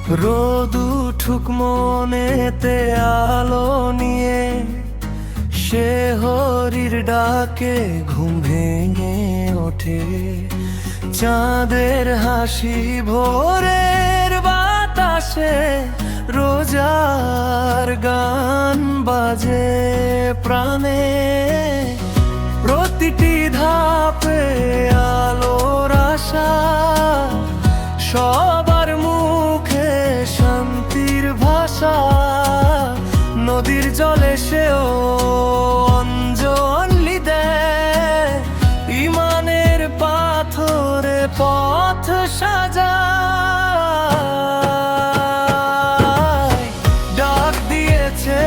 রোদ উঠুক মনেতে আলো নিয়ে, সে হরির ডাকে ঘুম ভেঙে ওঠে। চাঁদের হাসি ভোরের বাতাসে, রোজার গান বাজে প্রাণে। প্রতিটি ধাপে আলোর আশা, সবার মুখে শান্তির ভাষা। নদীর জলে সেও অঞ্জলি দেয়, ইমানের পাথরে পথ সাজায়। ডাক দিয়েছে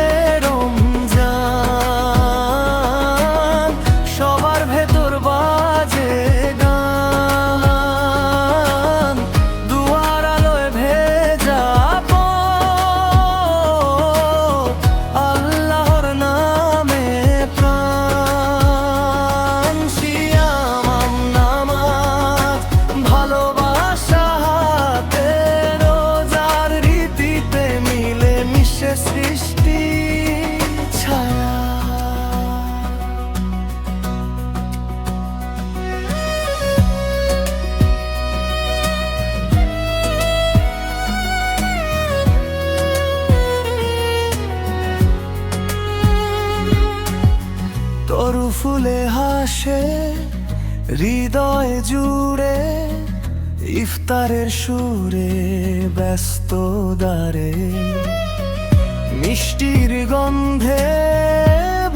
রমজান, সবার ভেতর বাজে গান। দুয়ার আলোয় ভেজা পথ, আল্লাহর নামে প্রাণ। সিয়াম নামাজ ভালোবাসা হাতে, রোজার রীতিতে মিলে মিশে সৃষ্টি ছায়া। তরু ফুলে হাসে হৃদয় জুড়ে, ইফতারের সুরে ব্যস্ত দ্বারে। মিষ্টির গন্ধে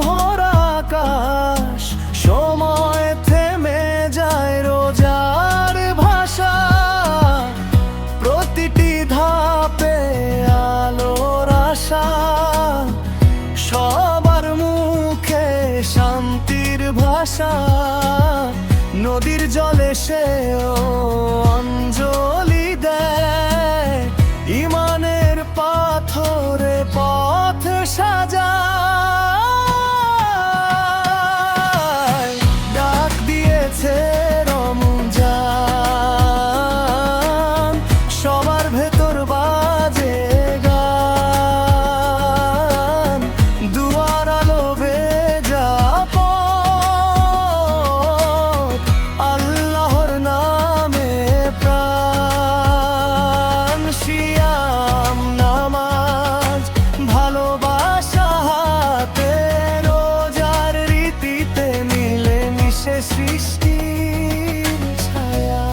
ভরা আকাশ, সময় থেমে যায় রোজার ভাষা। প্রতিটি ধাপে আলোর আশা, সবার মুখে শান্তির ভাষা। নদীর জলে সেও অঞ্জলি দেয়, ইমানের পাথরে পথ সাজায়। ডাক দিয়েছে রমজান, সবার ভেতর বাজে গান। দুয়ার আলো ভেজা পথ, আল্লাহর নামে প্রাণ। সিয়াম নামাজ ভালোবাসা হাতে, রোজার রীতিতে মিলে মিশে সৃষ্টির ছায়া।